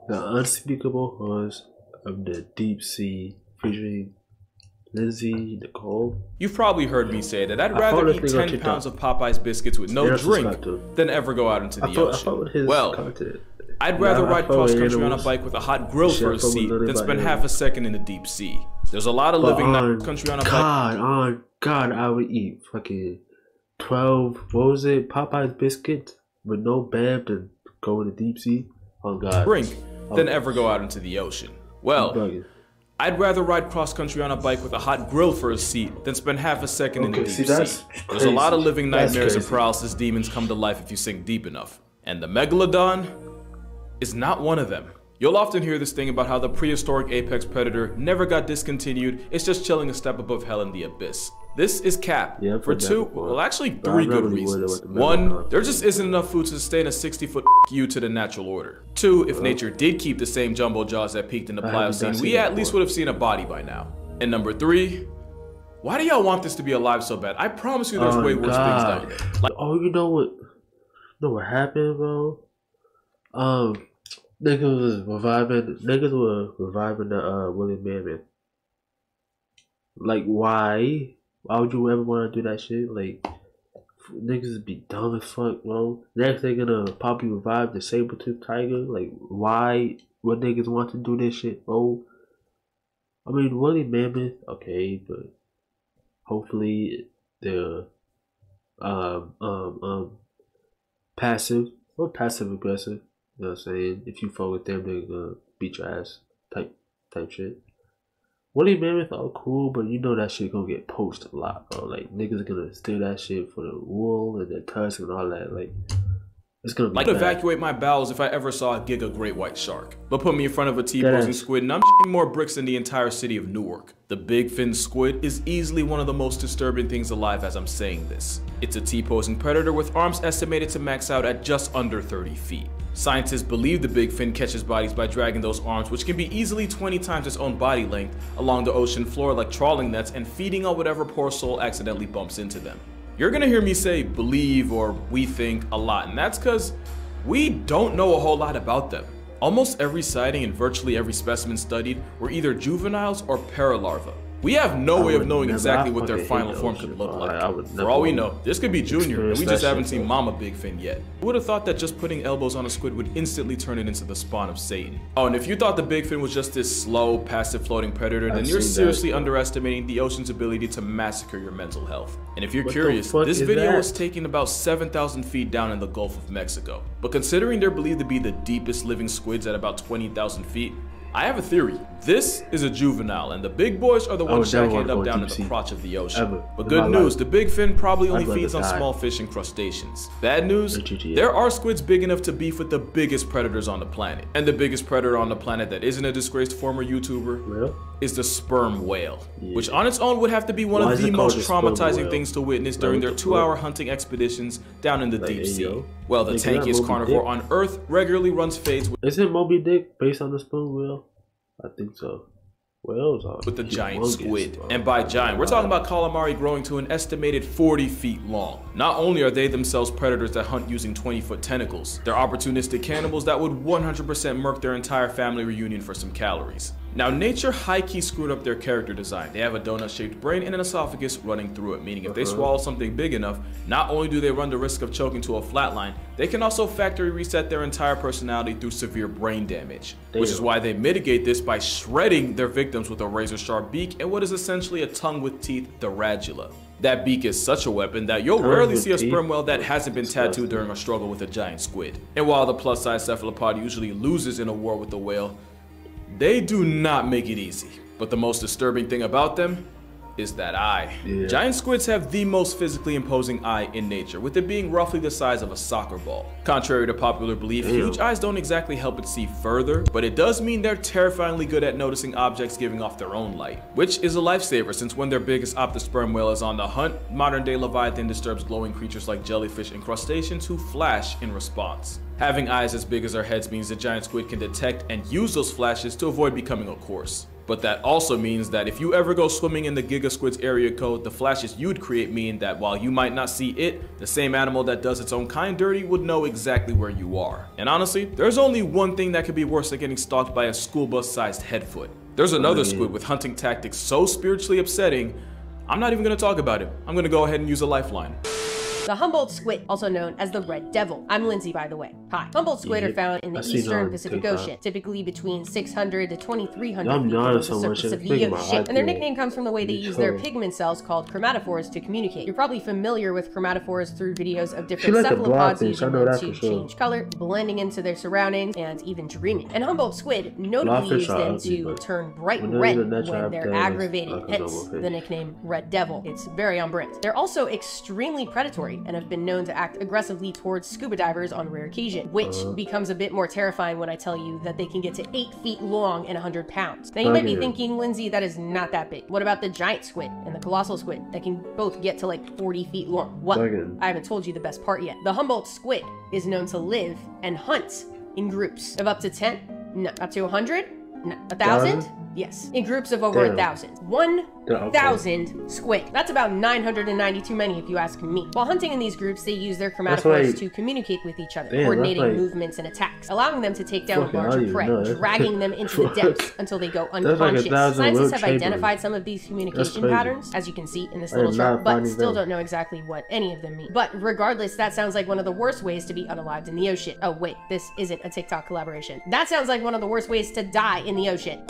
The Unspeakable Horrors of the Deep Sea, featuring Lindsay Nicole. You've probably heard me say that I'd rather eat 10 pounds of Popeye's biscuits with no drink than ever go out into the ocean. Well, I'd rather ride cross-country on a bike with a hot grill for a seat than spend half a second in the deep sea. There's a lot of living country on a bike. God, I would eat fucking 12, what was it, Popeye's biscuits with no bab to go in the deep sea. Oh God. Drink than ever go out into the ocean. Well, I'd rather ride cross-country on a bike with a hot grill for a seat than spend half a second in the deep sea. There's a lot of living nightmares and paralysis demons come to life if you sink deep enough. And the Megalodon is not one of them. You'll often hear this thing about how the prehistoric apex predator never got discontinued, it's just chilling a step above hell in the abyss. This is cap for three good reasons. One, there just isn't enough food to sustain a 60-foot you to the natural order. Two, if nature did keep the same jumbo jaws that peaked in the Pliocene, we at least would have seen a body by now. And number three, why do y'all want this to be alive so bad? I promise you there's way worse things down there. Like, you know what happened, bro? Niggas were reviving the woolly mammoth. Like, why? Why would you ever want to do that shit? Like, niggas be dumb as fuck, bro. Next they gonna probably revive the saber-toothed tiger. Like, why would niggas want to do this shit, bro? I mean, woolly mammoth, okay, but hopefully they're passive or passive aggressive. You know what I'm saying? If you fuck with them, they're gonna beat your ass type shit. Woolly mammoth are cool, but you know that shit gonna get poached a lot, bro. Like, niggas are gonna steal that shit for the wool and the tusk and all that. Like, it's gonna be like, evacuate my bowels if I ever saw a giga great white shark. But put me in front of a T-posing squid and I'm shitting more bricks than the entire city of Newark. The big fin squid is easily one of the most disturbing things alive as I'm saying this. It's a T-posing predator with arms estimated to max out at just under 30 feet. Scientists believe the big fin catches bodies by dragging those arms, which can be easily 20 times its own body length, along the ocean floor like trawling nets and feeding on whatever poor soul accidentally bumps into them. You're gonna hear me say believe or we think a lot, and that's because we don't know a whole lot about them. Almost every sighting and virtually every specimen studied were either juveniles or paralarvae. We have no way of knowing exactly what their final form could look like. For all we know, this could be Junior, and we just haven't seen Mama Big Fin yet. Who would have thought that just putting elbows on a squid would instantly turn it into the spawn of Satan? Oh, and if you thought the Big Fin was just this slow, passive floating predator, then you're seriously underestimating the ocean's ability to massacre your mental health. And if you're curious, this video was taken about 7,000 feet down in the Gulf of Mexico. But considering they're believed to be the deepest living squids at about 20,000 feet, I have a theory. This is a juvenile, and the big boys are the ones that end up down in the crotch of the ocean. But good news, the big fin probably only feeds on small fish and crustaceans. Bad news, there are squids big enough to beef with the biggest predators on the planet. And the biggest predator on the planet that isn't a disgraced former YouTuber is the sperm whale, which on its own would have to be one of the most traumatizing things to witness during their 2-hour hunting expeditions down in the deep sea. Well, the tankiest carnivore on Earth regularly runs fades with— Isn't Moby Dick based on the sperm whale? I think so. Whales are with the giant squid. And by giant, we're talking about calamari growing to an estimated 40 feet long. Not only are they themselves predators that hunt using 20-foot tentacles, they're opportunistic cannibals that would 100% murk their entire family reunion for some calories. Now, nature high-key screwed up their character design. They have a donut-shaped brain and an esophagus running through it, meaning if they swallow something big enough, not only do they run the risk of choking to a flatline, they can also factory reset their entire personality through severe brain damage. Which is why they mitigate this by shredding their victims with a razor-sharp beak and what is essentially a tongue with teeth, the radula. That beak is such a weapon that you'll rarely see a sperm whale that hasn't been tattooed during a struggle with a giant squid. And while the plus-size cephalopod usually loses in a war with the whale, they do not make it easy. But the most disturbing thing about them is that eye. Giant squids have the most physically imposing eye in nature, with it being roughly the size of a soccer ball. Contrary to popular belief, huge eyes don't exactly help it see further, but it does mean they're terrifyingly good at noticing objects giving off their own light, which is a lifesaver since when their biggest optosperm whale is on the hunt, modern-day Leviathan disturbs glowing creatures like jellyfish and crustaceans who flash in response. Having eyes as big as our heads means the giant squid can detect and use those flashes to avoid becoming a corpse. But that also means that if you ever go swimming in the Giga Squid's area code, the flashes you'd create mean that while you might not see it, the same animal that does its own kind dirty would know exactly where you are. And honestly, there's only one thing that could be worse than getting stalked by a school bus-sized headfoot. There's another squid with hunting tactics so spiritually upsetting, I'm not even gonna talk about it. I'm gonna go ahead and use a lifeline. The Humboldt squid, also known as the red devil. I'm Lindsay, by the way. Hi. Humboldt squid are found in the eastern Pacific Ocean, typically between 600 to 2,300 feet below the surface of the ocean. And their nickname comes from the way they use their pigment cells called chromatophores to communicate. You're probably familiar with chromatophores through videos of different cephalopods using them to change color, blending into their surroundings, and even dreaming. And Humboldt squid notably use them to turn bright red when they're aggravated, hence the nickname red devil. It's very on brand. They're also extremely predatory and have been known to act aggressively towards scuba divers on rare occasion, which becomes a bit more terrifying when I tell you that they can get to 8 feet long and 100 pounds. Now you might be thinking, Lindsay, that is not that big. What about the giant squid and the colossal squid that can both get to like 40 feet long? Well, I haven't told you the best part yet. The Humboldt squid is known to live and hunt in groups of up to 10, no, up to 100, no, 1,000? Yes, in groups of over 1,000. 1,000 squid. That's about 990 too many if you ask me. While hunting in these groups, they use their chromatophores to communicate with each other, coordinating movements and attacks, allowing them to take down larger prey, dragging them into the depths until they go unconscious. Scientists have identified some of these communication patterns, as you can see in this little chart, but still don't know exactly what any of them mean. But regardless, that sounds like one of the worst ways to be unalived in the ocean. Oh wait, this isn't a TikTok collaboration. That sounds like one of the worst ways to die in the ocean.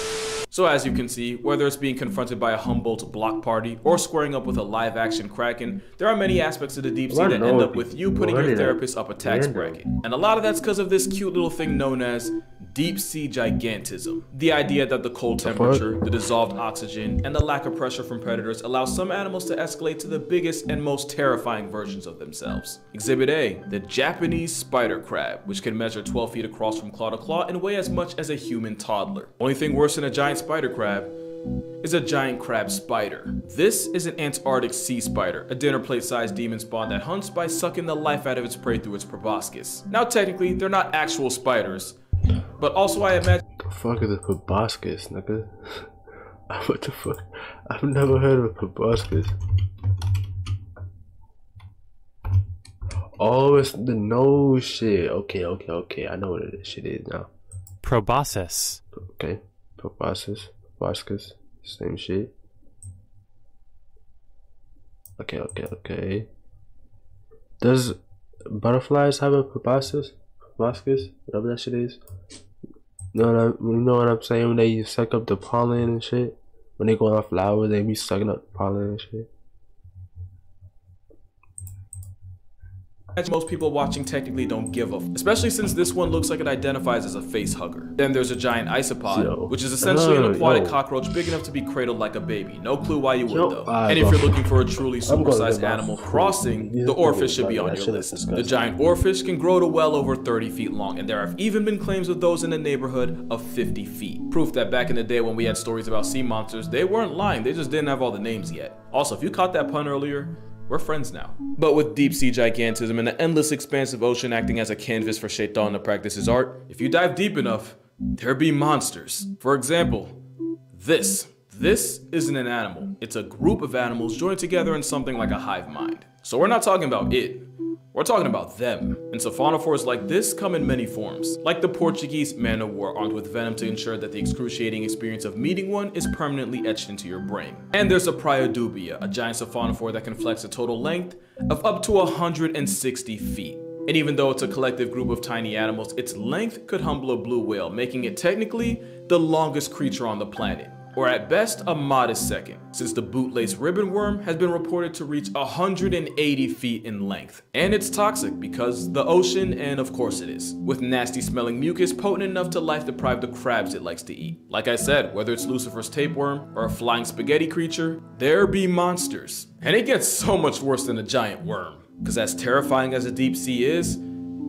So as you can see, whether it's being confronted by a Humboldt block party or squaring up with a live-action Kraken, there are many aspects of the deep sea that end up with you putting your therapist up a tax bracket. And a lot of that's because of this cute little thing known as deep sea gigantism. The idea that the cold temperature, the dissolved oxygen, and the lack of pressure from predators allow some animals to escalate to the biggest and most terrifying versions of themselves. Exhibit A, the Japanese spider crab, which can measure 12 feet across from claw to claw and weigh as much as a human toddler. Only thing worse than a giant spider crab is a giant crab spider. This is an Antarctic sea spider, a dinner plate-sized demon spawn that hunts by sucking the life out of its prey through its proboscis. Now technically, they're not actual spiders, but also I imagine— What the fuck is a proboscis, nigga? What the fuck? I've never heard of a proboscis. Oh, it's the nose shit. Okay. I know what this shit is now. Proboscis. Okay. Proboscis. Same shit. Okay. Does butterflies have a proboscis? Whatever that shit is. You know what I'm saying? When they suck up the pollen and shit. When they go on flowers, they be sucking up the pollen and shit. most people watching technically don't give a f, especially since this one looks like it identifies as a face hugger. Then there's a giant isopod, which is essentially an aquatic cockroach big enough to be cradled like a baby. No clue why you would though. And if you're looking for a truly supersized animal crossing, the oarfish should be on your list. The giant oarfish can grow to well over 30 feet long, and there have even been claims of those in the neighborhood of 50 feet. Proof that back in the day when we had stories about sea monsters, they weren't lying, they just didn't have all the names yet. Also, if you caught that pun earlier, we're friends now. But with deep sea gigantism and the endless expansive ocean acting as a canvas for Shaitan to practice his art, if you dive deep enough, there be monsters. For example, this isn't an animal. It's a group of animals joined together in something like a hive mind. So we're not talking about it, we're talking about them. And sophonophores like this come in many forms, like the Portuguese man-o'-war armed with venom to ensure that the excruciating experience of meeting one is permanently etched into your brain. And there's a Priodubia, a giant sophonophore that can flex a total length of up to 160 feet. And even though it's a collective group of tiny animals, its length could humble a blue whale, making it technically the longest creature on the planet. Or at best, a modest second, since the bootlace ribbon worm has been reported to reach 180 feet in length. And it's toxic because the ocean, and of course it is, with nasty smelling mucus potent enough to life deprive the crabs it likes to eat. Like I said, whether it's Lucifer's tapeworm or a flying spaghetti creature, there be monsters. And it gets so much worse than a giant worm, because as terrifying as the deep sea is,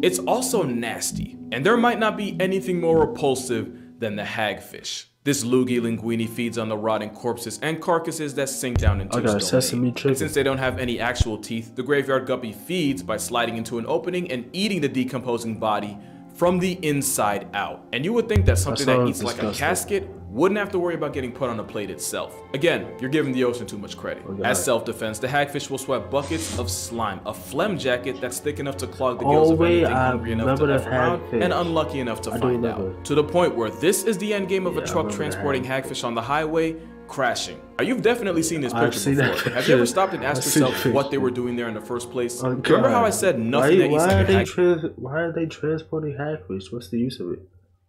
it's also nasty. And there might not be anything more repulsive than the hagfish. This Lugi linguini feeds on the rotting corpses and carcasses that sink down into its domain. And since they don't have any actual teeth, the graveyard guppy feeds by sliding into an opening and eating the decomposing body from the inside out. And you would think that something that eats like a casket wouldn't have to worry about getting put on a plate itself. Again, you're giving the ocean too much credit. As self-defense, the hagfish will sweat buckets of slime, a phlegm jacket that's thick enough to clog the gills of anything hungry enough to F around and unlucky enough to find out. To the point where this is the end game of a truck transporting hagfish on the highway, crashing. Now, you've definitely seen this picture before. Have you ever stopped and asked yourself what they were doing there in the first place? Remember how I said nothing that you said? Why are they transporting hagfish? What's the use of it?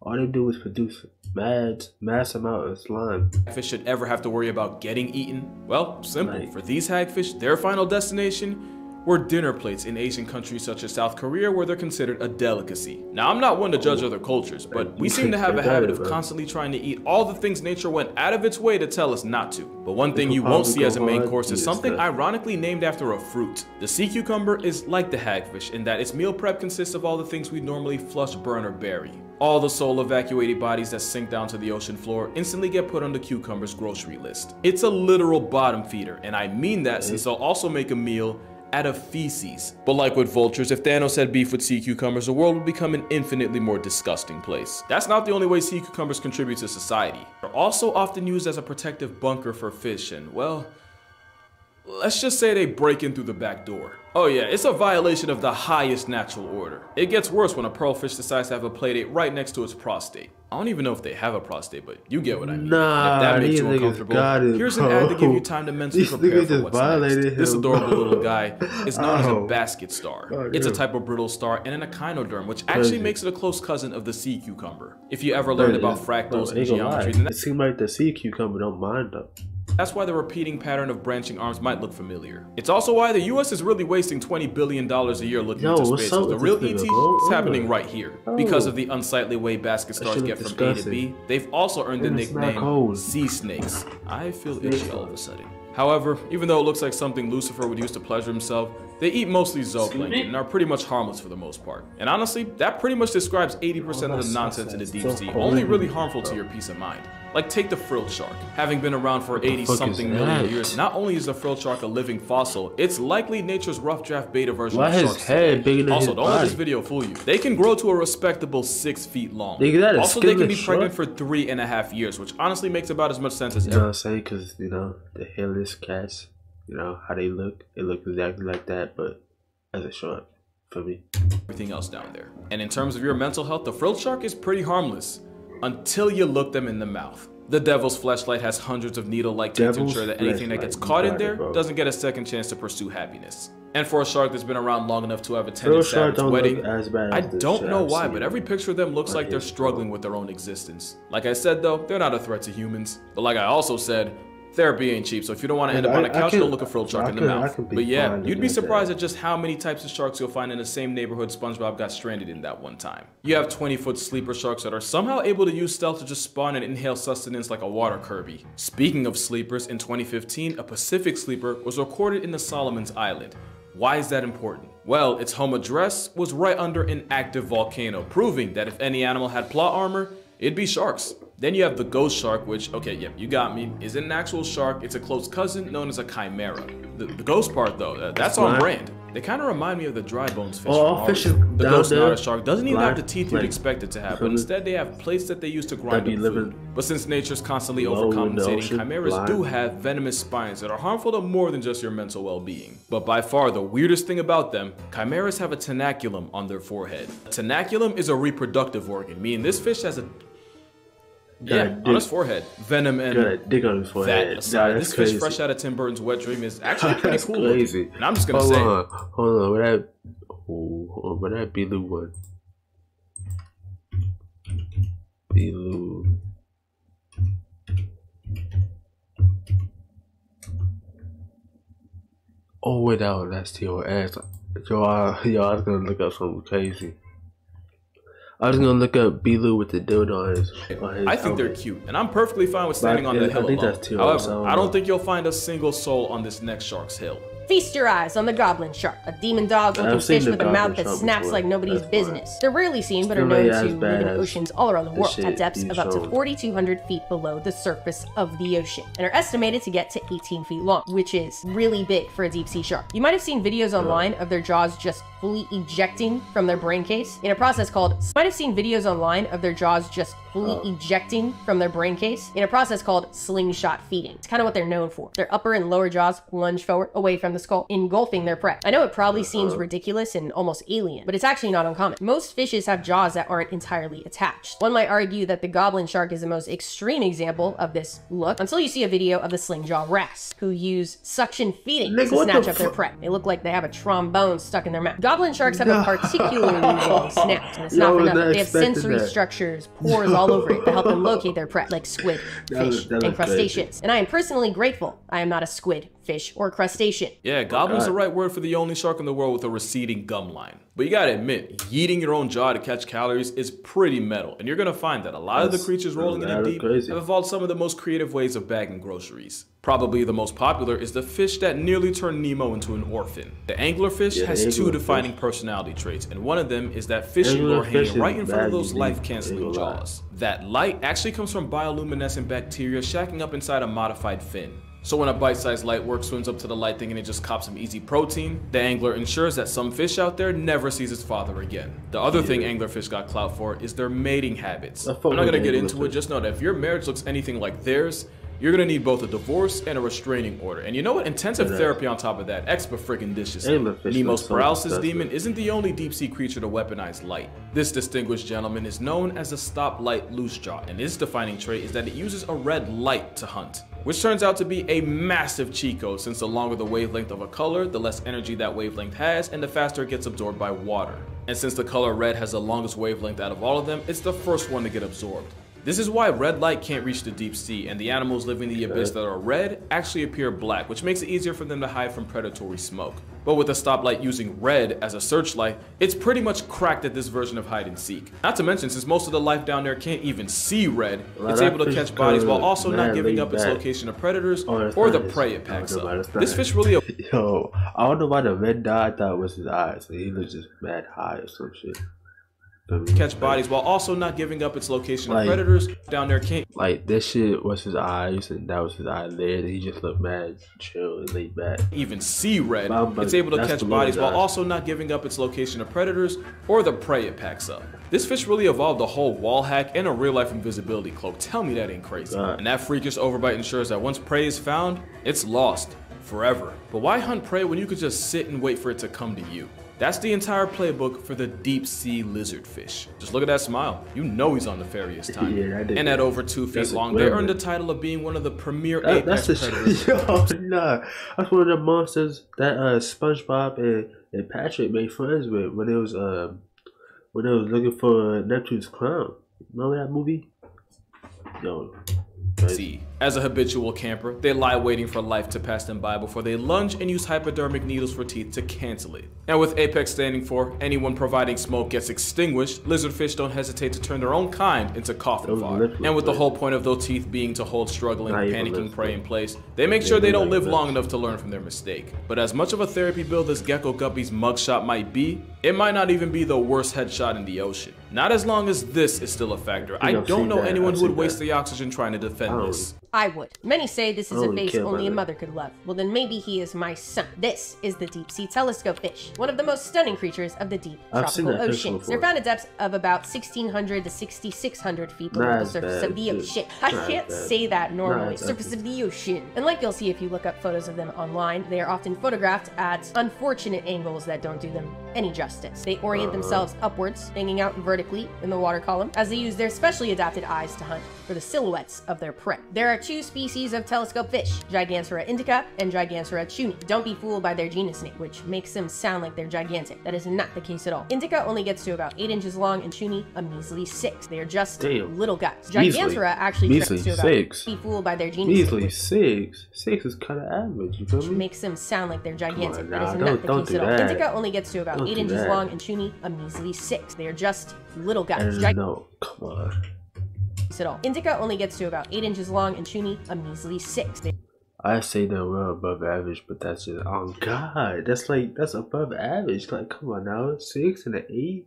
All they do is produce mass amount of slime. Hagfish should ever have to worry about getting eaten? Well, simple. For these hagfish, their final destination were dinner plates in Asian countries such as South Korea, where they're considered a delicacy. Now, I'm not one to judge other cultures, but we seem to have a habit of constantly trying to eat all the things nature went out of its way to tell us not to. But one thing you won't see as a main course is something ironically named after a fruit. The sea cucumber is like the hagfish in that its meal prep consists of all the things we normally flush, burn, or bury. All the soul evacuated bodies that sink down to the ocean floor instantly get put on the cucumber's grocery list. It's a literal bottom feeder, and I mean that since they'll also make a meal out of feces. But like with vultures, if Thanos had beef with sea cucumbers, the world would become an infinitely more disgusting place. That's not the only way sea cucumbers contribute to society. They're also often used as a protective bunker for fish and, well, let's just say they break in through the back door. Oh yeah, it's a violation of the highest natural order. It gets worse when a pearlfish decides to have a playdate right next to its prostate. I don't even know if they have a prostate, but you get what I mean. Nah, if that makes you uncomfortable, here's an ad to give you time to mentally prepare for what's next. This adorable little guy is known as a basket star. It's a type of brittle star and an echinoderm, which actually makes it a close cousin of the sea cucumber. If you ever learned about fractals and geometry, then it seems like the sea cucumber don't mind though. That's why the repeating pattern of branching arms might look familiar. It's also why the US is really wasting $20 billion a year looking into space. The real ET is happening right here. Because of the unsightly way basket stars get from A to B, they've also earned the nickname sea snakes. I feel itchy all of a sudden. However, even though it looks like something Lucifer would use to pleasure himself, they eat mostly zooplankton and are pretty much harmless for the most part. And honestly, that pretty much describes 80% of the nonsense in the deep sea, only really harmful to your peace of mind. Like take the frilled shark. Having been around for 80-something million years, not only is the frilled shark a living fossil, it's likely nature's rough draft beta version of sharks. Also, don't let this video fool you. They can grow to a respectable 6 feet long. Also, they can be pregnant for 3.5 years, which honestly makes about as much sense as ever. You know what I'm saying? Because, you know, the hairless cats, you know, how they look exactly like that, but as a shark, for me. Everything else down there. And in terms of your mental health, the frilled shark is pretty harmless. Until you look them in the mouth. The devil's fleshlight has hundreds of needle-like teeth to ensure that anything that gets caught in there doesn't get a second chance to pursue happiness. And for a shark that's been around long enough to have attended Sav's wedding, I don't know why, but every picture of them looks like they're struggling with their own existence. Like I said though, they're not a threat to humans. But like I also said, therapy ain't cheap, so if you don't want to end up on a couch, don't look a frilled shark in the mouth. But yeah, you'd be surprised at just how many types of sharks you'll find in the same neighborhood SpongeBob got stranded in that one time. You have 20-foot sleeper sharks that are somehow able to use stealth to just spawn and inhale sustenance like a water Kirby. Speaking of sleepers, in 2015, a Pacific sleeper was recorded in the Solomons Island. Why is that important? Well, its home address was right under an active volcano, proving that if any animal had plot armor, it'd be sharks. Then you have the ghost shark, which, okay, yep, you got me, isn't an actual shark, it's a close cousin known as a chimera. The ghost part though, that's on brand. They kind of remind me of the dry bones fish. The ghost not shark doesn't even have the teeth you'd expect it to have, but instead they have plates that they use to grind up food. But since nature's constantly overcompensating, chimeras do have venomous spines that are harmful to more than just your mental well-being. But by far the weirdest thing about them, chimeras have a tenaculum on their forehead. A tenaculum is a reproductive organ, meaning this fish has a on his forehead. Venom and dig on his forehead. That aside, this fish fresh out of Tim Burton's Wet Dream is actually pretty cool. Crazy. And I'm just gonna say, hold on, where that Biloo one? Biloo. Oh wait, that's to your ass. Yo, I was gonna look up something crazy. I was gonna look up Biloo with the dildo on his I think they're cute, and I'm perfectly fine with standing on the hill alone. However, I don't think you'll find a single soul on this next shark's hill. Feast your eyes on the goblin shark, a demon dog-looking fish with a mouth that snaps like nobody's business. They're rarely seen, but are known to live in oceans all around the world at depths of up to 4,200 feet below the surface of the ocean, and are estimated to get to 18 feet long, which is really big for a deep-sea shark. You might have seen videos online of their jaws just fully ejecting from their brain case in a process called slingshot feeding. It's kind of what they're known for. Their upper and lower jaws lunge forward away from the skull, engulfing their prey. I know it probably seems ridiculous and almost alien, but it's actually not uncommon. Most fishes have jaws that aren't entirely attached. One might argue that the goblin shark is the most extreme example of this look, until you see a video of the sling jaw wrasse, who use suction feeding to snatch up their prey. They look like they have a trombone stuck in their mouth. Goblin sharks have a particularly long snout, and it's not for nothing. They have sensory structures, pores all over it that help them locate their prey, like squid, fish, and crustaceans. And I am personally grateful I am not a squid, fish, or crustacean. Yeah, goblin's the right word for the only shark in the world with a receding gum line. But you gotta admit, yeeting your own jaw to catch calories is pretty metal, and you're gonna find that a lot of the creatures rolling in the deep have evolved some of the most creative ways of bagging groceries. Probably the most popular is the fish that nearly turned Nemo into an orphan. The anglerfish has two defining personality traits, and one of them is that fishing lure hanging right in front of those life-canceling jaws. That light actually comes from bioluminescent bacteria shacking up inside a modified fin. So when a bite-sized light work swims up to the light thinking it just cops some easy protein, the angler ensures that some fish out there never sees its father again. The other thing anglerfish got clout for is their mating habits. I'm not gonna get into it, just know that if your marriage looks anything like theirs, you're gonna need both a divorce and a restraining order. And you know what? Intensive therapy on top of that. Extra freaking dishes. Nemo's paralysis demon isn't the only deep-sea creature to weaponize light. This distinguished gentleman is known as a stoplight loosejaw, and its defining trait is that it uses a red light to hunt, which turns out to be a massive cheat code, since the longer the wavelength of a color, the less energy that wavelength has, and the faster it gets absorbed by water. And since the color red has the longest wavelength out of all of them, it's the first one to get absorbed. This is why red light can't reach the deep sea, and the animals living in the abyss that are red actually appear black, which makes it easier for them to hide from predatory smoke. But with a stoplight using red as a searchlight, it's pretty much cracked at this version of hide and seek. Not to mention, since most of the life down there can't even see red, it's able to catch bodies while also not giving up its location to predators or the prey it packs up. This fish really... Yo, I don't know why the red dot I thought was his eyes. He was just mad high or some shit. Catch bodies while also not giving up its location to predators down there can't. Like, this shit was his eyes, and that was his eyelid, and he just looked mad chill and laid back. Even see red, it's able to catch bodies while also not giving up its location to predators or the prey it packs up. This fish really evolved a whole wall hack and a real-life invisibility cloak. Tell me that ain't crazy. And that freakish overbite ensures that once prey is found, it's lost forever. But why hunt prey when you could just sit and wait for it to come to you? That's the entire playbook for the deep-sea lizardfish. Just look at that smile. You know he's on nefarious time. And at over 2 feet long, they earned the title of being one of the premier apex predators. Yo, nah. That's one of the monsters that SpongeBob and Patrick made friends with when they was looking for Neptune's clown. Remember that movie? Yo. See, as a habitual camper, they lie waiting for life to pass them by before they lunge and use hypodermic needles for teeth to cancel it. And with apex standing for anyone providing smoke gets extinguished, lizardfish don't hesitate to turn their own kind into coffin fodder. And with the whole point of those teeth being to hold struggling, panicking prey in place, they make sure they don't live long enough to learn from their mistake. But as much of a therapy build as Gecko Guppy's mugshot might be, it might not even be the worst headshot in the ocean. Not as long as this is still a factor. I don't know anyone who would waste the oxygen trying to defend this. I would. Many say this is a face only a mother could love. Well, then maybe he is my son. This is the deep-sea telescope fish, one of the most stunning creatures of the deep tropical oceans. They're found at depths of about 1,600 to 6,600 feet below the surface of the ocean. I can't say that normally. Surface of the ocean. And like you'll see if you look up photos of them online, they are often photographed at unfortunate angles that don't do them any justice. They orient themselves upwards, hanging out vertically in the water column, as they use their specially adapted eyes to hunt for the silhouettes of their prey. There are two species of telescope fish, Gigantora indica and Gigantora chuni. Don't be fooled by their genus name, which makes them sound like they're gigantic. That is not the case at all. Indica only gets to about 8 inches long and chuni a measly 6. They are just little guys. Gigantora actually tracks to about 6. Be fooled by their genus measly name. 6. 6 is kind of average, you feel me? Which makes them sound like they're gigantic. That is not the case at all. Indica only gets to about 8 inches long and chuni a measly 6. They are just little guys. No, come on. At all. Indica only gets to about 8 inches long and chuni a measly 6. I say that we're above average, but that's just, oh God, that's above average. Like, come on now, 6 and an 8,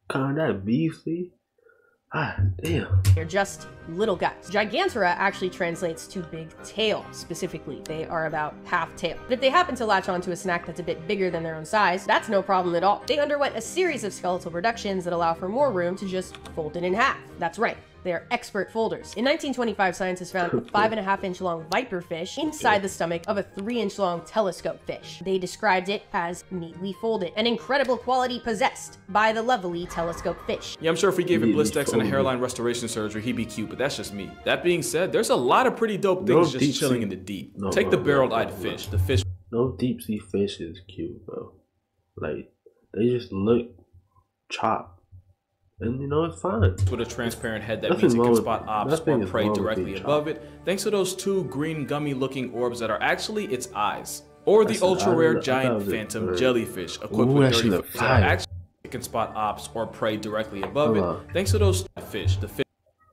kind of that beefly. Ah, damn. They're just little guys. Gigantera actually translates to big tail, specifically. They are about half tail. But if they happen to latch onto a snack that's a bit bigger than their own size, that's no problem at all. They underwent a series of skeletal reductions that allow for more room to just fold it in half. That's right. They are expert folders. In 1925, scientists found a 5.5-inch long viper fish inside the stomach of a 3-inch long telescope fish. They described it as neatly folded, an incredible quality possessed by the lovely telescope fish. Yeah, I'm sure if we gave him Blistex and a hairline restoration surgery, he'd be cute, but that's just me. That being said, there's a lot of pretty dope things just chilling in the deep. Take the barreled-eyed fish. The fish. No deep sea fish is cute, bro. Like, they just look chopped. And you know, it's fine. With a transparent head that means it can spot ops or prey directly above it, thanks to those 2 green gummy looking orbs that are actually its eyes. Or the ultra rare giant phantom jellyfish equipped with 30 foot that actually can spot ops or prey directly above it, thanks to those fish. The fish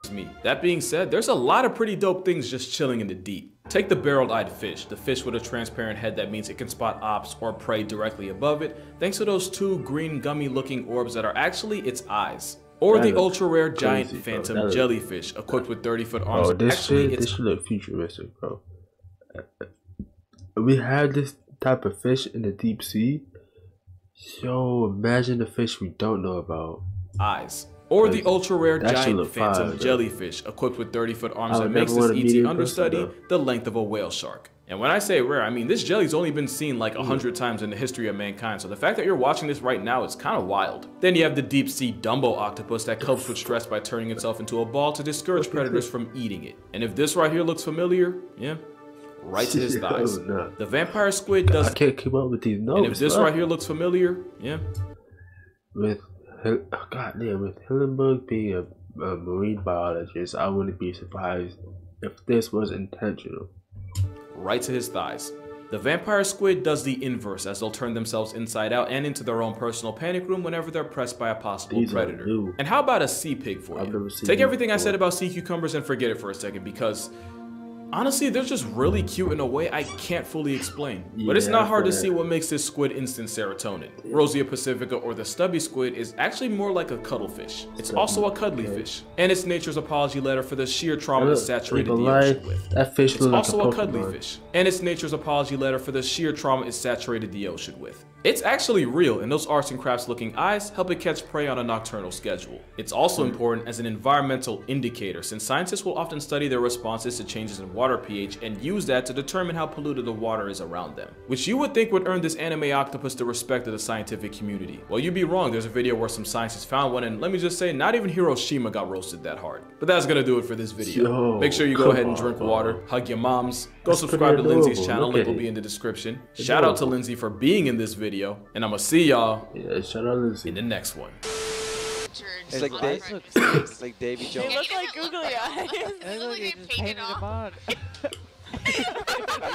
is me. That being said, there's a lot of pretty dope things just chilling in the deep. Take the barreled-eyed fish, the fish with a transparent head that means it can spot ops or prey directly above it, thanks to those 2 green gummy looking orbs that are actually its eyes. Or the ultra rare giant phantom jellyfish equipped with 30-foot arms. Oh, this should look futuristic, bro. We have this type of fish in the deep sea. So imagine the fish we don't know about. Eyes. Or the ultra rare giant phantom jellyfish equipped with 30-foot arms that makes this ET understudy the length of a whale shark. And when I say rare, I mean this jelly's only been seen like 100 times in the history of mankind, so the fact that you're watching this right now is kind of wild. Then you have the deep sea Dumbo octopus that copes with stress by turning itself into a ball to discourage predators from eating it. And if this right here looks familiar, yeah, right to his thighs. The vampire squid does. I can't keep up with these notes. And if this right here looks familiar, yeah. With goddamn, with Hillenburg being a marine biologist, I wouldn't be surprised if this was intentional. Right to his thighs. The vampire squid does the inverse, as they'll turn themselves inside out and into their own personal panic room whenever they're pressed by a possible predator. And how about a sea pig for you? Take everything I said about sea cucumbers and forget it for a second, because honestly, they're just really cute in a way I can't fully explain. But it's not hard to see what makes this squid instant serotonin. Rosia pacifica, or the stubby squid, is actually more like a cuttlefish. It's also a cuddly fish. And it's nature's apology letter for the sheer trauma it saturated the ocean with. It's also a cuddly fish. And it's nature's apology letter for the sheer trauma it saturated the ocean with. It's actually real, and those arts and crafts looking eyes help it catch prey on a nocturnal schedule. It's also important as an environmental indicator, since scientists will often study their responses to changes in water pH and use that to determine how polluted the water is around them, which you would think would earn this anime octopus the respect of the scientific community. Well, you'd be wrong. There's a video where some scientists found one, and let me just say, not even Hiroshima got roasted that hard. But that's gonna do it for this video. Make sure you go ahead and drink water, hug your moms, go subscribe to Lindsay's channel, link will be in the description. Shout out to Lindsay for being in this video, and I'm gonna see y'all in the next one. It's like Davy Jones. They look like googly eyes. They look like they just painted them on.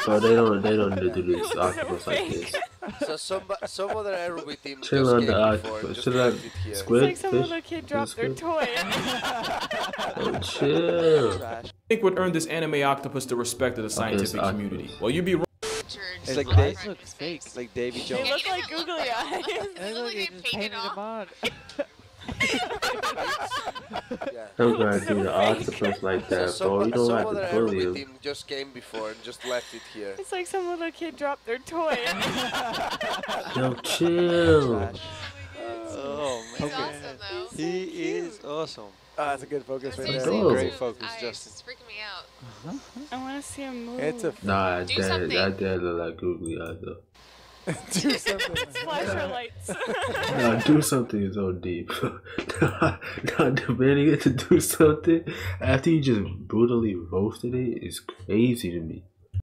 So they don't do this octopus like this. So some other aerobic team Chill on the octopus. Chill on squid. It's like some little kid dropped their toy. Oh, chill. I think would earn this anime octopus the respect of the scientific community. Well, you'd be wrong. It's like they look fake. It's like Davy Jones. They look like googly eyes. They look like they just painted them on. I'm gonna do the octopus like that, bro. You don't have to bully him. Team just came before and just left it here. It's like some little kid dropped their toy. Yo, chill. Oh man, awesome, he is awesome. That's a good focus right there. Cool. Great focus, Justin. It's freaking me out. I want to see him move. It's a Nah, that dad look like googly eyes though. do something. Flash your lights. Nah, do something is so deep. Not demanding it to do something after you just brutally roasted it is crazy to me.